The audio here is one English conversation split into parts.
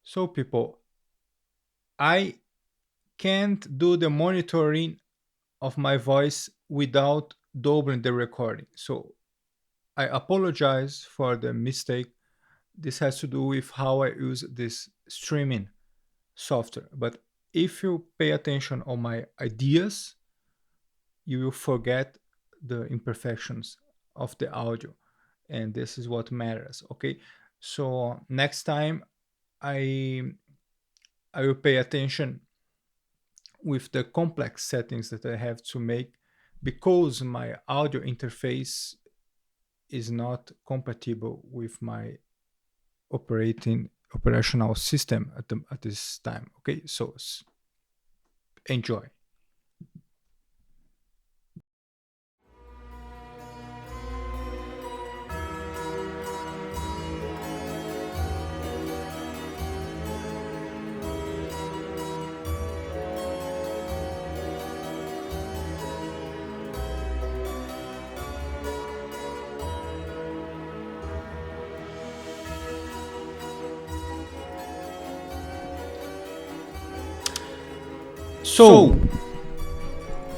So people, I can't do the monitoring of my voice without doubling the recording. So I apologize for the mistake. This has to do with how I use this streaming software. But if you pay attention on my ideas, you will forget the imperfections of the audio. And this is what matters. Okay. So next time I I will pay attention with the complex settings that I have to make because my audio interface is not compatible with my operational system at this time. Okay, so enjoy. So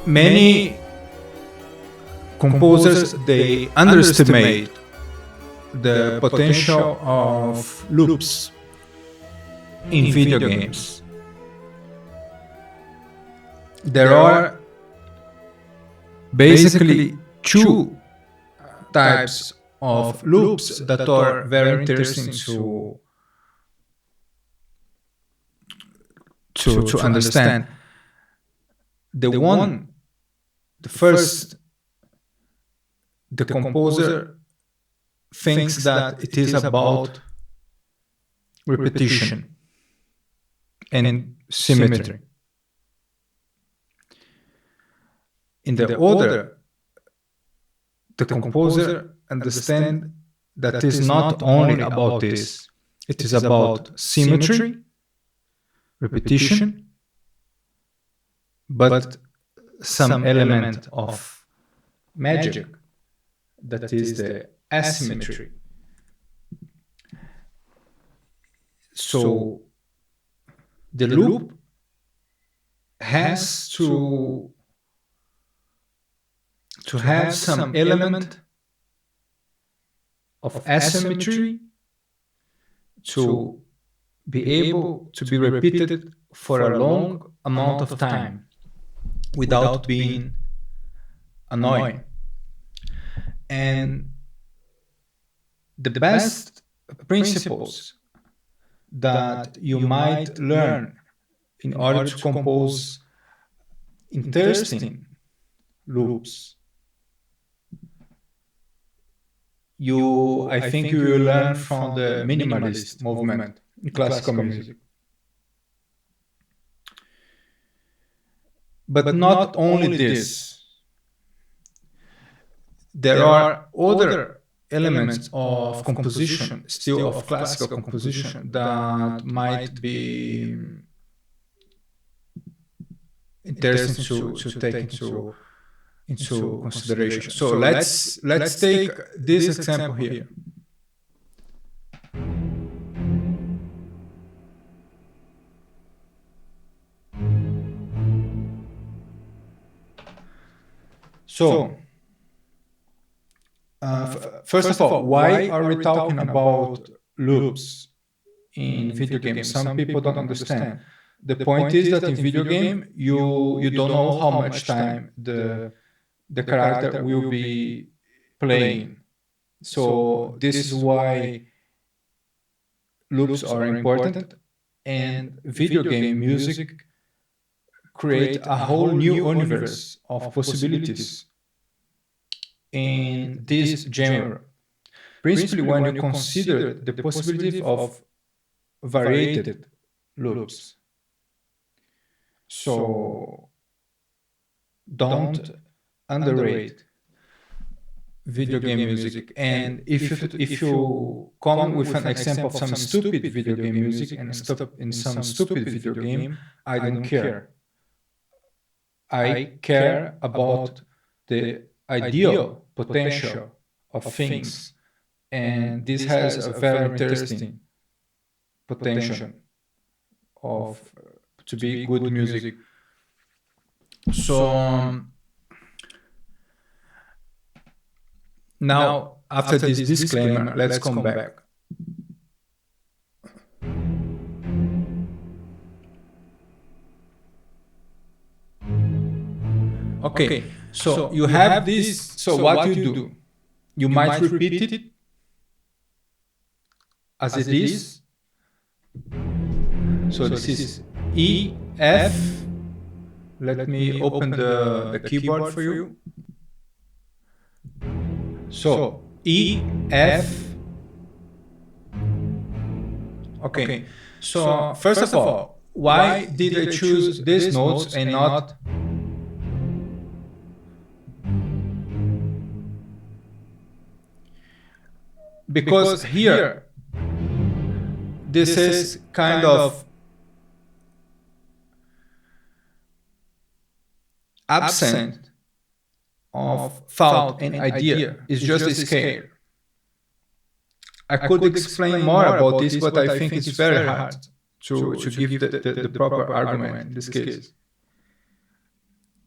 many composers, they underestimate the potential of loops in video games. There are basically two types of loops that are very interesting to understand. The first, the composer thinks that it is about repetition and symmetry. In the other, the composer understands that it is not only about this, it is about symmetry, repetition, but some element of magic, that is the asymmetry. So the loop has to have some element of asymmetry to be able to be repeated for a long amount of time without being annoying. And the best principles that you might learn in order to compose interesting loops, I think you will learn from the minimalist movement in classical music. But not only this, there are other elements of composition, still of classical composition, that might be interesting to take into consideration. So let's take this example here. So first of all, why are we talking about loops in video games? Some people don't understand. The point is that in video game, you don't know how much time the character will be playing. So this is why loops are important, and video game music create a whole new universe of possibilities in this genre. Principally, when you consider the possibility of variated loops. So don't underrate video game music. And if you come with an example of some stupid video game music and stop in some stupid video game, I don't care. I care about the ideal potential of things, and this has a very interesting potential of to be good music. So now, after this disclaimer, let's come back. Okay, so you have this. So what you do? You might repeat it as it is. So this is E, F. Let me open the keyboard for you. So E, F. Okay, so first of all, why did I choose these notes and not because here this is kind of absent of thought and idea. It's just a scale. I could explain more about this, but I think it's very hard to give the proper argument in this case.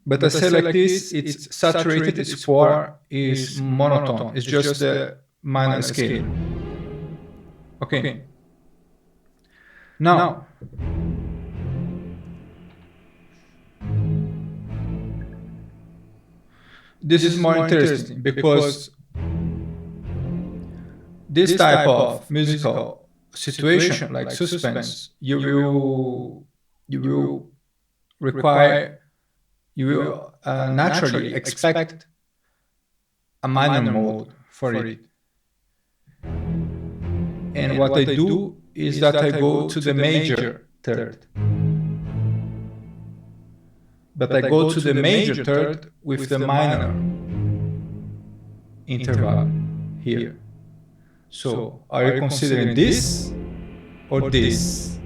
But I say like this, it's saturated, its four is monotone. It's just the minor scale. Okay. Now, this is more interesting because this type of musical situation, like suspense, you will require, you will naturally expect a minor mode for it. And what I do is that I go to the major third. But I go to the major third with the minor interval here. So are you considering this or this?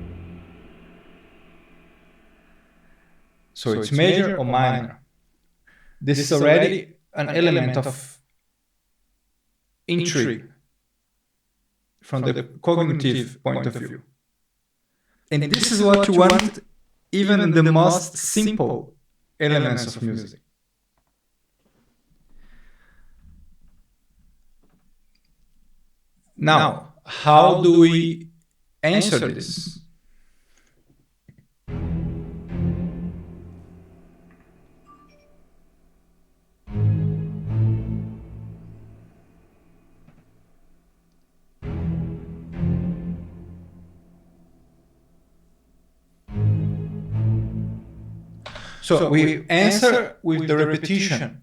So it's major or minor. This is already an element of intrigue from the cognitive point of view. And this is what you want even in the most simple elements of music. Now, how do we answer this? So we answer with the repetition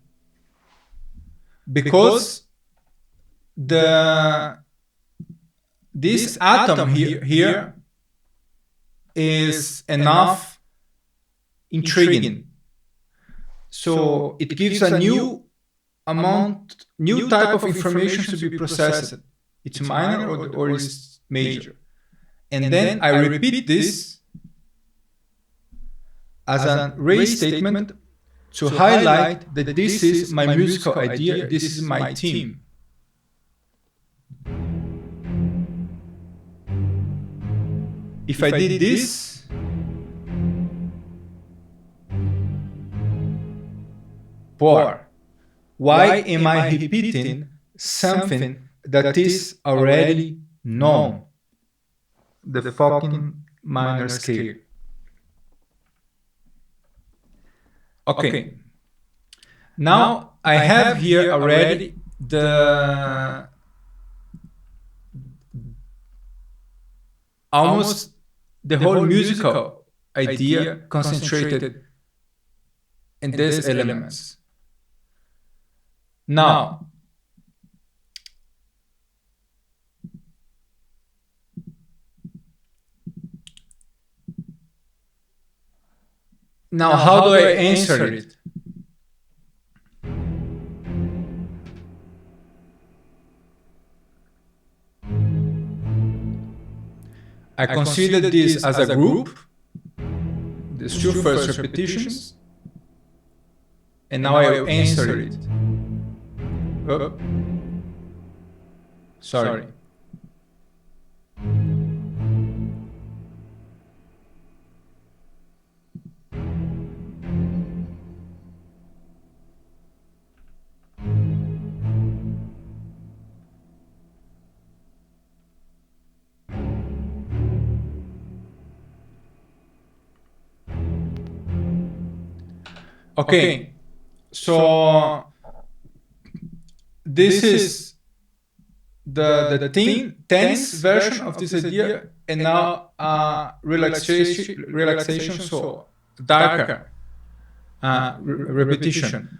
because this atom here is enough intriguing. So it gives a new type of information to be processed. It's minor or it's major. And then I repeat this as a raised statement to highlight that this is my musical idea, this is my theme. If I did this, why am I repeating something that is already known? The fucking minor scale. Okay. Now I have here already almost the whole musical idea concentrated in these elements. Now, how do I answer it? I consider this as a group, these two first repetitions, and now I will answer it. Oh. Sorry. Okay, so this is the tense version of this idea, and now relaxation, so darker repetition.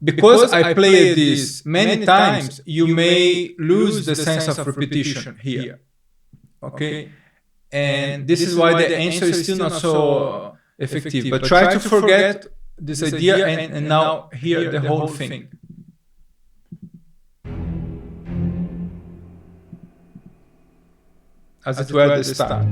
Because I played this many times, you may lose the sense of repetition here. Okay, and this is why the answer is still not so effective. But try to forget this idea and now hear the whole thing. As it were the start.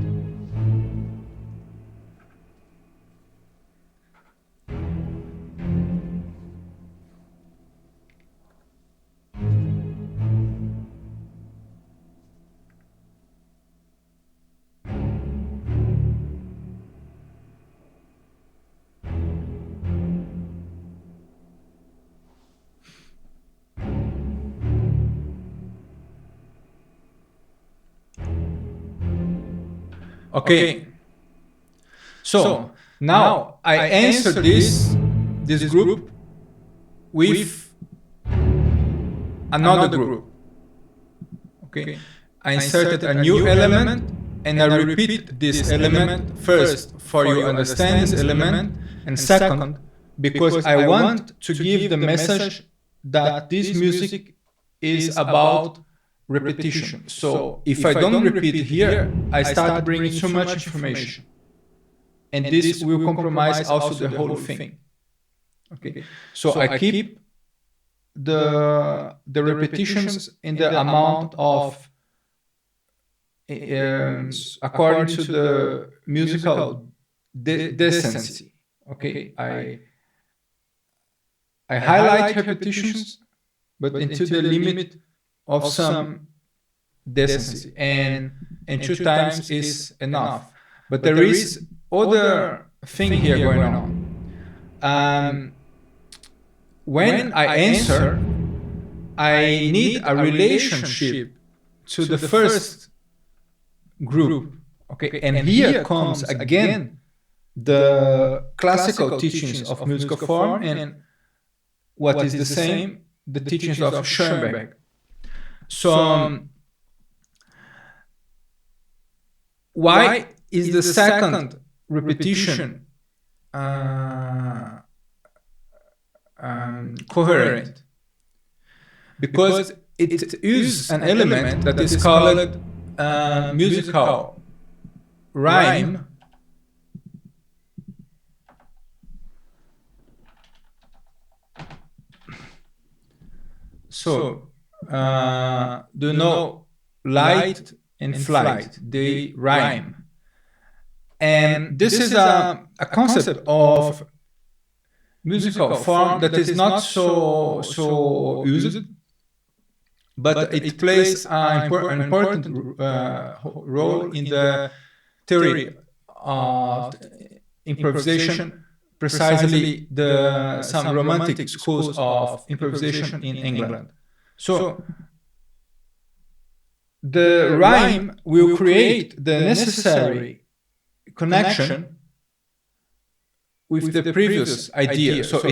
Okay, so now I answer this group with another group. Okay, I inserted a new element and I repeat this element first for you understand this element, and second because I want to give the message that this music is about repetition. So if I don't repeat here, I start bringing too much information, and this will compromise also the whole thing. Okay, so I keep the repetitions in the amount of according to the musical decency. Okay, I highlight repetitions, but into the limit of some decency, and 2 times is enough. But there is other thing here going on. When I answer, I need a relationship to the first group. Okay, and here comes again the classical teachings of musical form and what is the same, the teachings of Schoenberg. So why is the second repetition coherent? Because it uses an element that is called musical rhyme. So do you know light and flight? They rhyme. And this is a concept of musical form that is not so used, but it plays an important role in the theory of improvisation, precisely some romantic schools of improvisation in England. So the rhyme will create the necessary connection with the previous idea. So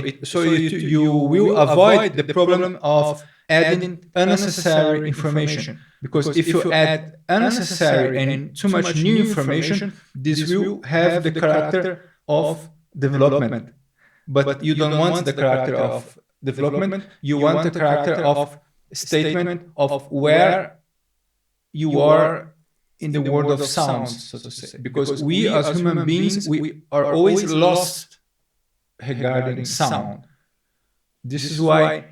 you will avoid the problem of adding unnecessary information, because if you add unnecessary and too much new information, this will have the character of development. But you don't want the character of development, you want the character of statement of where you are in the world of sounds, so to say. Because we as human beings, we are always lost regarding sound. This is why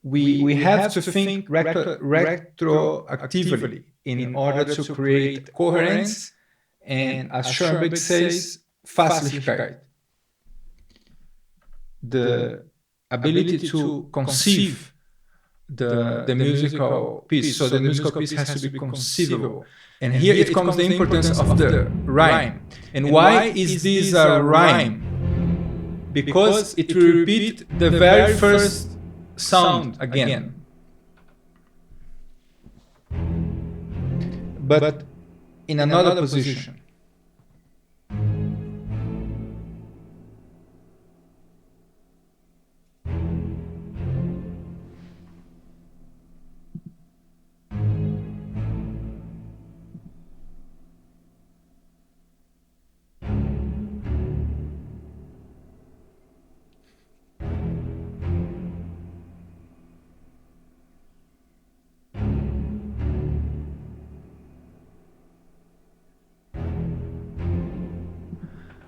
we have to think retroactively in order to create coherence and, as Schoenberg says, Fasslichkeit. The ability to conceive the musical piece. So the musical piece has to be conceivable. And here it comes the importance of the rhyme. And why is this a rhyme? Because it will repeat the very first sound again. But in another position.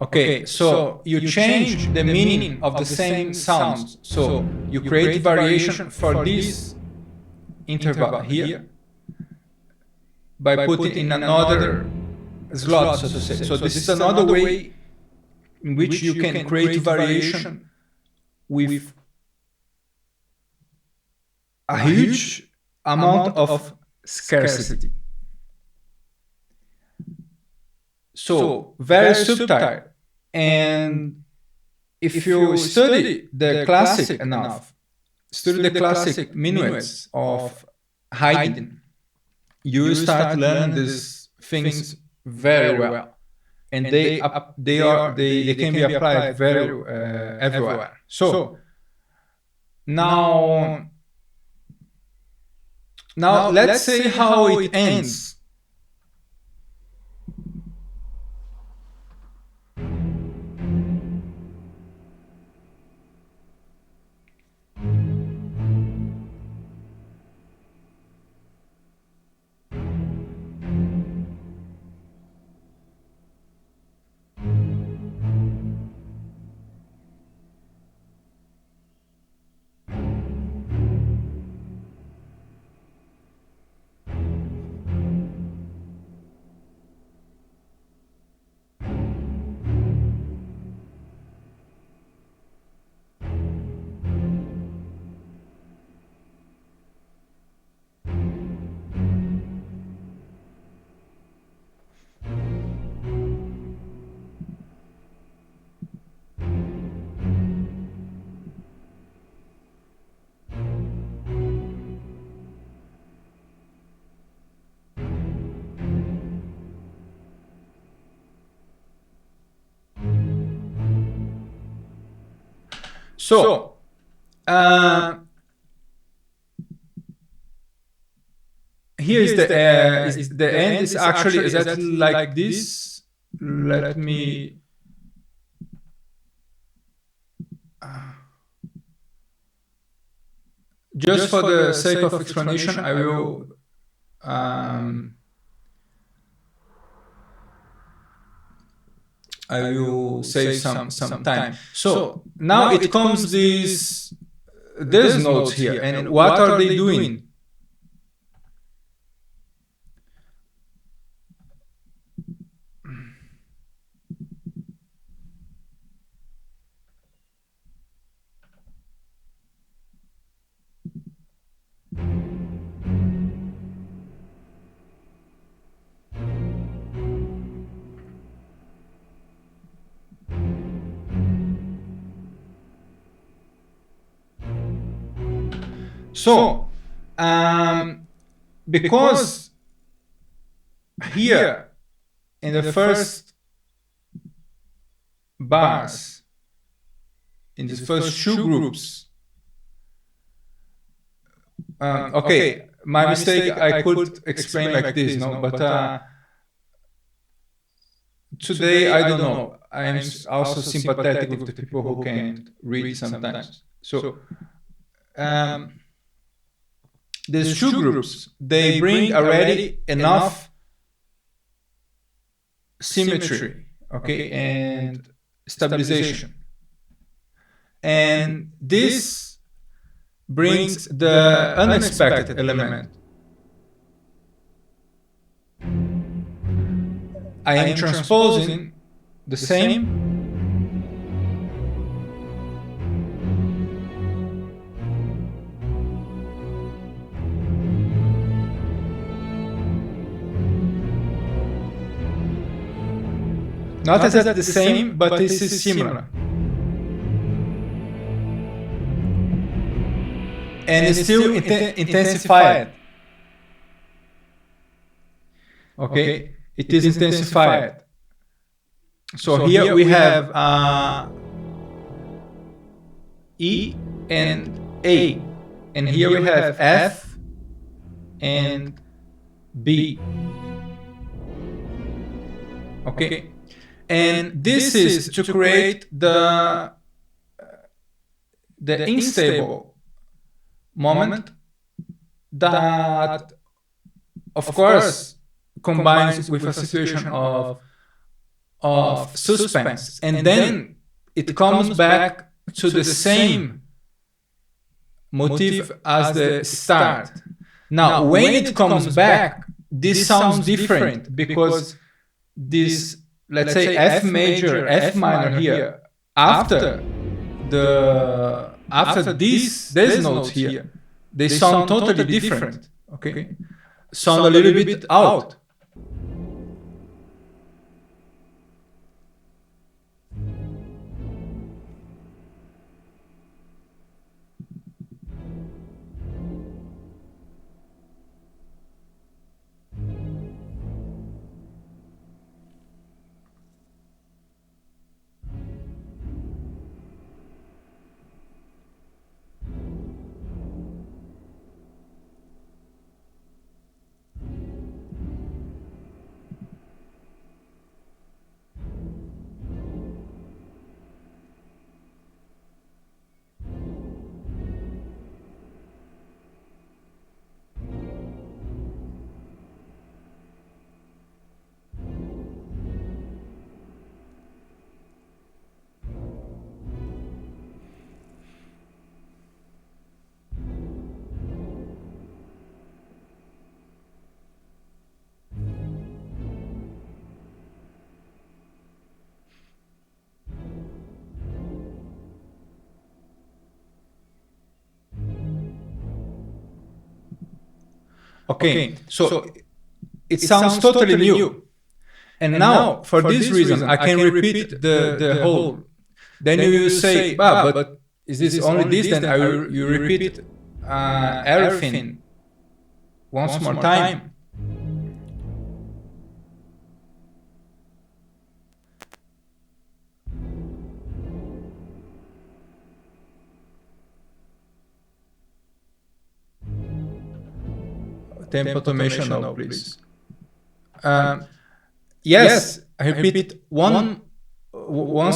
Okay, so you change the meaning of the same sounds. So you create variation for this interval here by putting in another slot, so to say. So this is another way in which you can create variation with a huge amount of scarcity. So very subtle. And if you study the classic enough, study the classic minuets of Haydn, you start learning these things very well, and they can be applied very everywhere. So now let's say how it ends. So, here is the end is actually exactly like this. Let me just for the sake of explanation, I will save some time. So now it comes these notes here, and what are they doing? So, because here in the first bars, in these first two groups, okay, my mistake, I could explain like this, no, but today, I don't know, I am also sympathetic with the people who can't read sometimes. So, these two groups, they bring already enough symmetry, okay, and stabilization. And this brings the unexpected element. I am transposing the same not exactly the same, but this is similar. And it's still intensified. Okay, it is intensified. So here we have E and A. And here we have F and B. Okay. And this is to create the unstable moment that, of course, combines with a situation of suspense, and then it comes back to the same motif as the start. Now, when it comes back, this sounds different because this, let's say, F major, F minor here, after these notes here, they sound totally different. Okay, sound a little bit out. Okay, so it sounds totally new. And now, for this reason, I can repeat the whole. Then you will say, but is this only this? Then you repeat everything once more time. Tempo automation now, please. Yes, I repeat once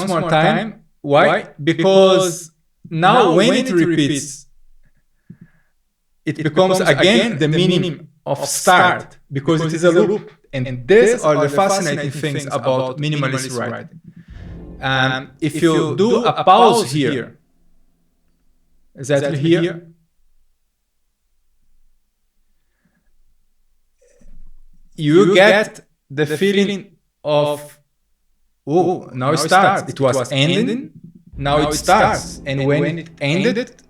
more time. Why? Because now when it repeats, it becomes again the meaning of start, because it is a loop. And these are the fascinating things about minimalist writing. If you do a pause here, exactly here, you get the feeling of, oh, now it starts. It was ending, now it starts. And when it ended,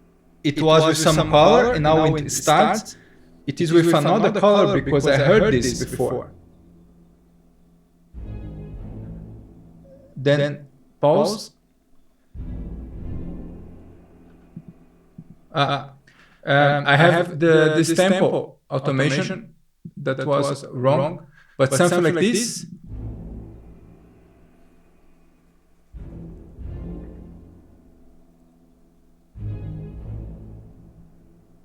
it was with some color, and now when it starts, it is with another color, because I heard this before. Then pause. I have this tempo automation that was wrong, but something like this.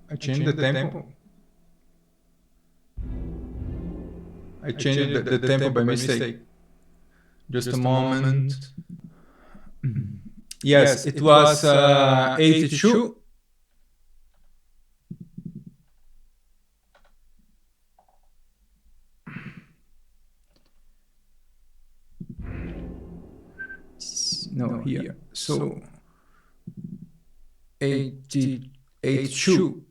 I changed the tempo. I changed the tempo by mistake. Just a moment. Yes, it was 82. No, here. So 82.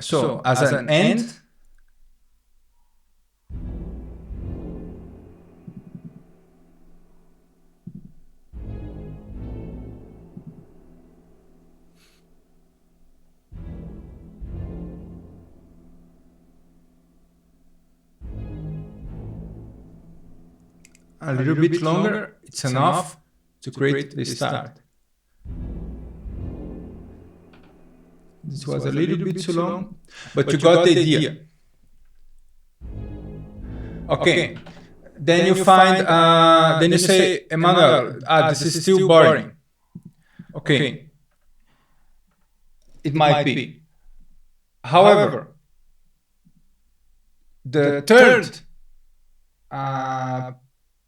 So as an end, a little bit longer, it's enough to create the start. This was a little bit too long, but you got the idea. Okay, then you find, then you say, Emmanuel, this is still boring. Okay, it might be. However, the third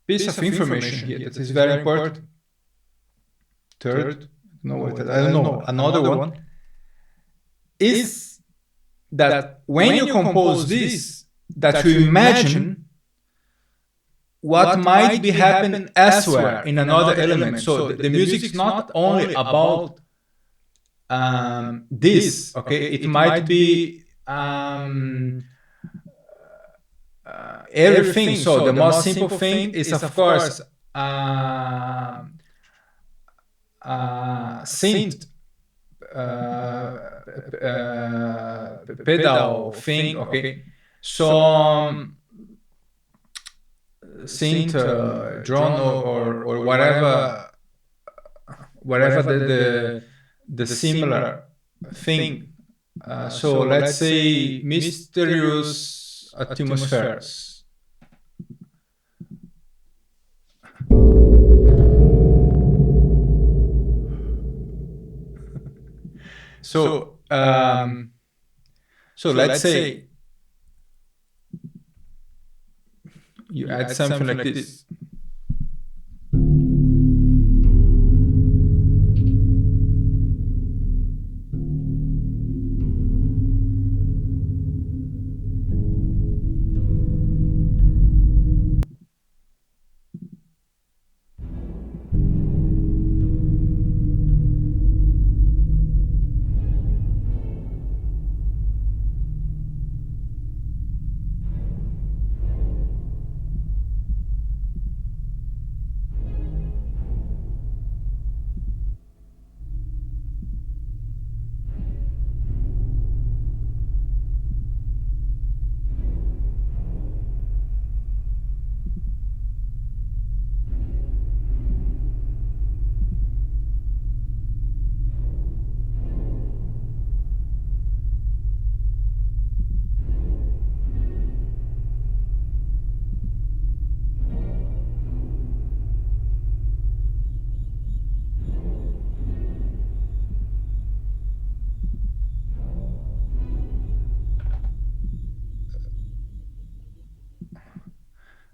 piece of information here that is very important, third, no, I don't know, another one, is that when you compose this, that you imagine what might be happen elsewhere in another element. So the music is not only about this. Okay, it might be everything. So the most simple thing is, of course, synth pedal thing. Okay, so synth drone or whatever the similar thing. So let's say mysterious atmospheres. So let's say you add something like this.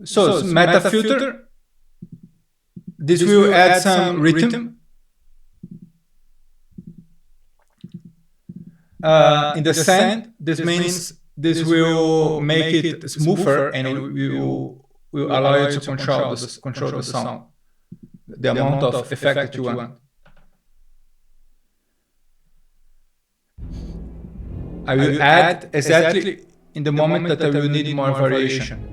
So meta filter, this will add some rhythm. In the send, this means this will make it smoother and will allow you to control the sound, the amount of effect that you want. I will add exactly in the moment that I will need more variation.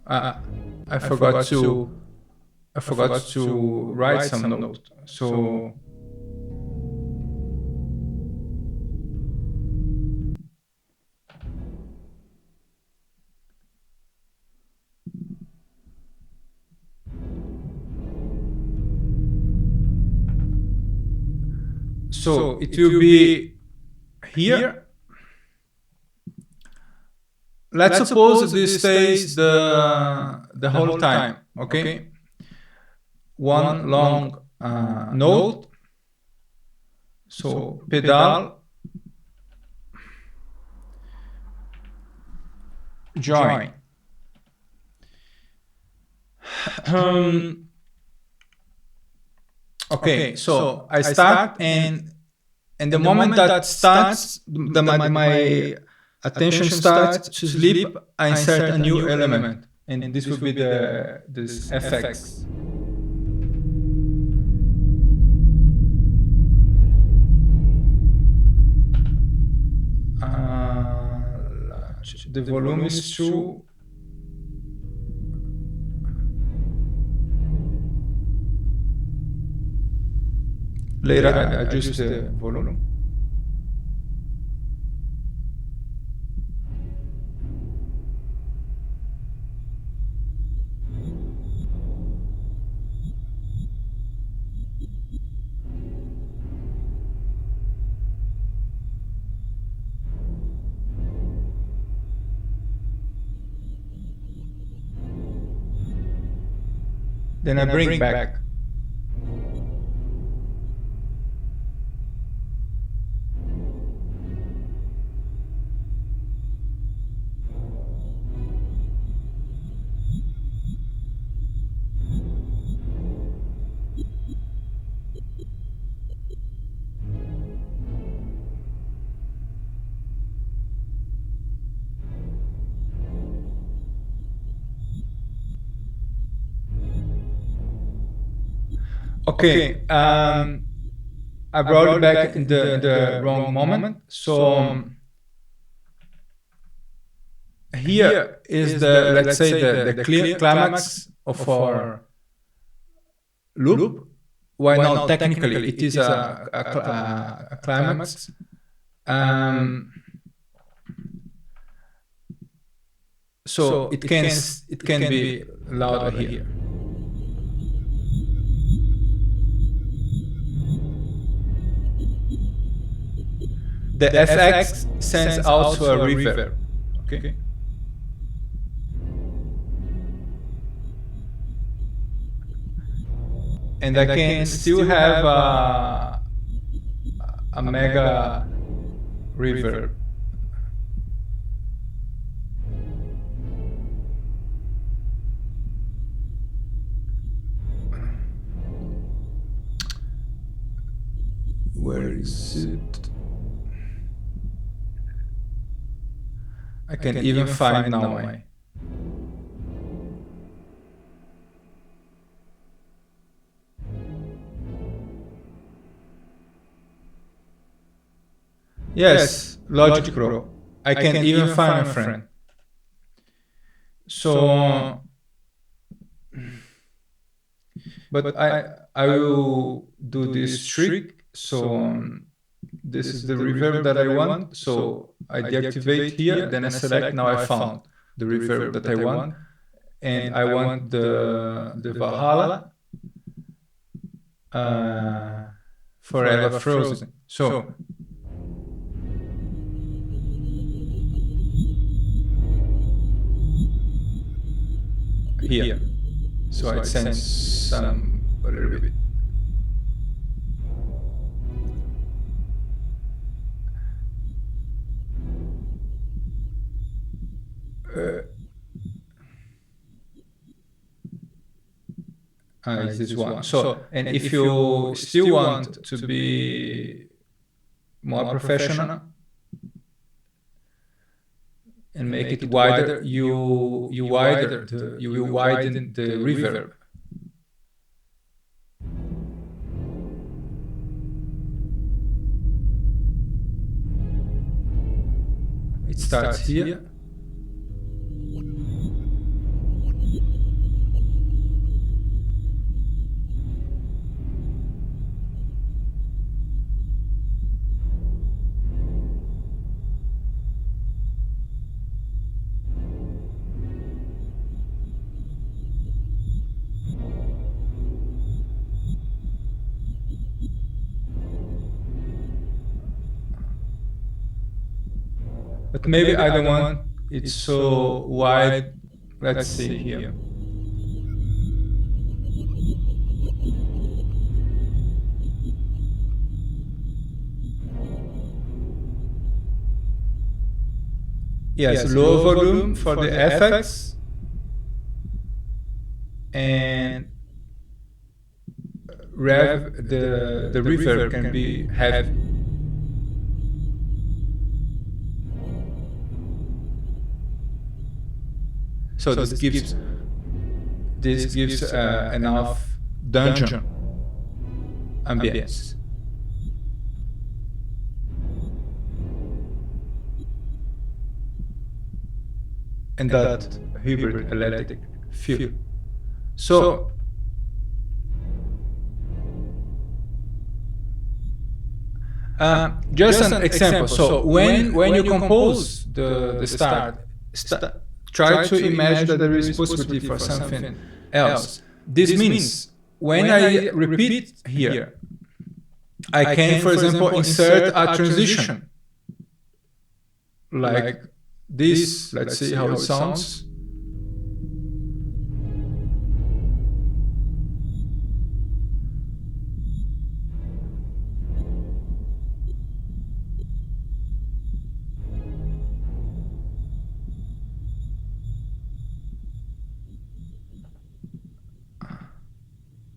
I forgot to write some note. So it will be here. Let's suppose this stays the whole time, okay? One long note. So pedal, join. Okay, so I start, and the moment that starts, my attention starts to sleep, I insert a new element, and this will be this FX. The volume is too. Later I adjust the volume. Then I bring back. Okay, I brought it back in the wrong moment. So here is the, let's say, the clear climax of our loop. Why not? Technically, it is a climax. So it can be louder here. The FX sends out to a reverb. Okay. And I can still have a mega reverb. Where is it? I can even find now. Yes, Logic Pro. I can even find a friend. So, but I will do this trick. So this is the reverb that I want. So I deactivate here, then I select. Now I found the reverb that I want, and I want the Valhalla Forever Frozen. So here. So it sends some a little bit. Is this one. So, and if you still want to be more professional and make it wider, you will widen the reverb. It starts here. But maybe I don't want it so wide. Let's see here. Yes, low volume for the FX and the reverb can be heavy. So this gives enough dungeon ambience. And that hybrid electric feel. So just an example. So when you compose the start, try to imagine that there is possibility for something else. This means when I repeat here, I can, for example, insert a transition like this. Let's see how it sounds.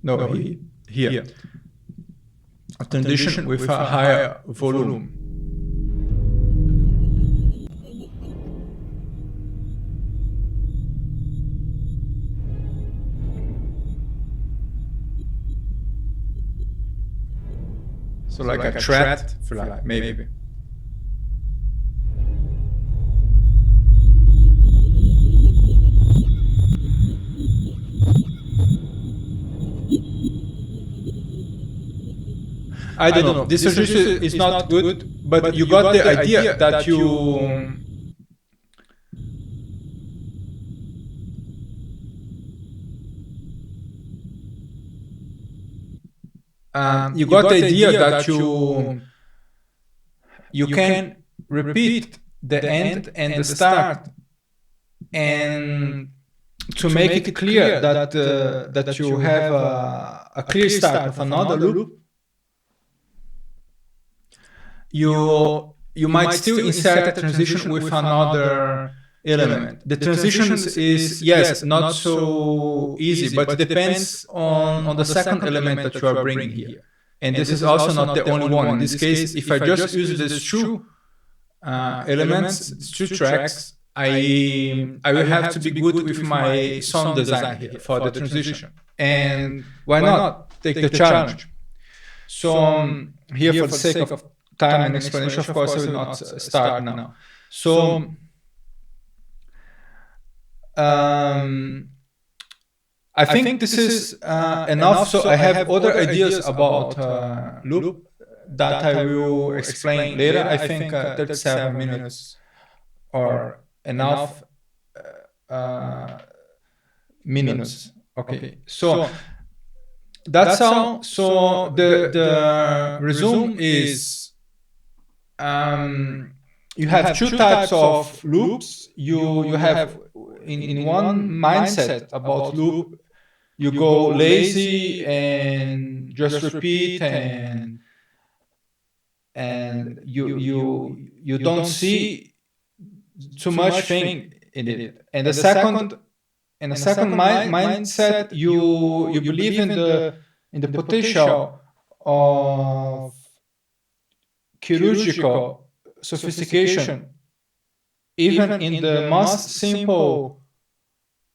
No, here. A transition with a higher volume. So like a threat, maybe. I don't know. This suggestion is not good, but you got the idea that you got the idea that you can repeat the end and the start, and to make it clear that that you have a clear start of another loop, you might still insert a transition with another element. The transition is, yes, not so easy, but it depends on the second element that you are bringing here. And this is also not the only one. In this case, if I just use these two elements, two tracks, I will have to be good with my sound design here for the transition. And why not take the challenge? So here, for the sake of time and explanation, of course, I will not start now. So I think this is enough. So I have other ideas about loop that I will explain later. I think 37 minutes or enough minutes. Okay, so that's all. So the resume is you have two types of loops. You have in one mindset about loop, you go lazy and just repeat, and you don't see too much thing in it. And the second mindset, you believe in the potential of chirurgical sophistication, even in the most simple,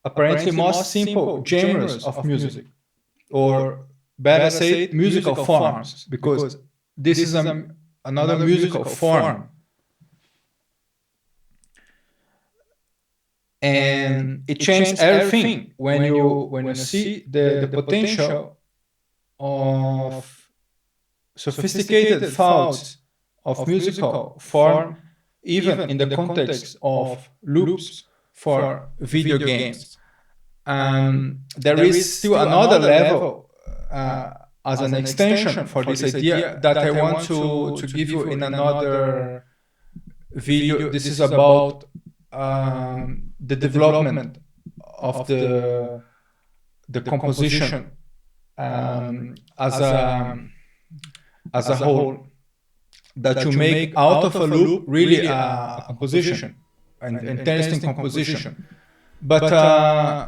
apparently most simple genres of music, or better say musical forms, because this is another musical form. And it changes everything when you see the potential of sophisticated thoughts of musical form, even in the context of loops for video games. There is still another level as an extension for this idea that I want to give you in another video. This is about the development of the composition as a whole, that you make out of a loop really a composition, an interesting composition. But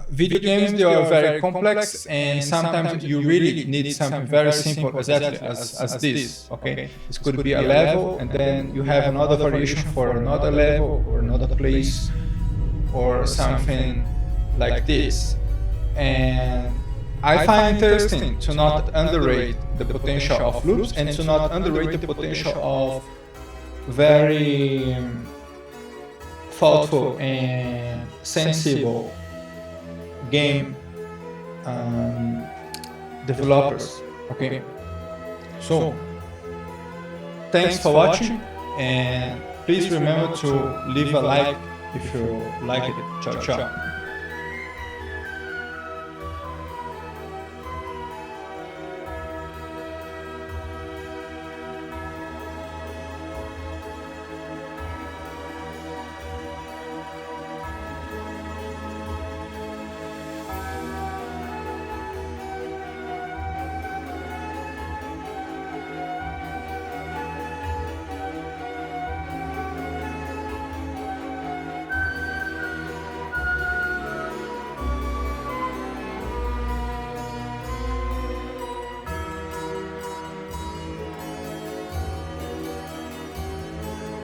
video games, they are very complex, and sometimes you really need something very simple, exactly as this. Okay, this could be a level, and then you have another variation for another level or another place, or something like this. And I find interesting to not underrate the potential of loops, and to not underrate the potential of very thoughtful and sensible game developers. Okay, so thanks for watching, and please remember to leave a like if you like it. Ciao, ciao.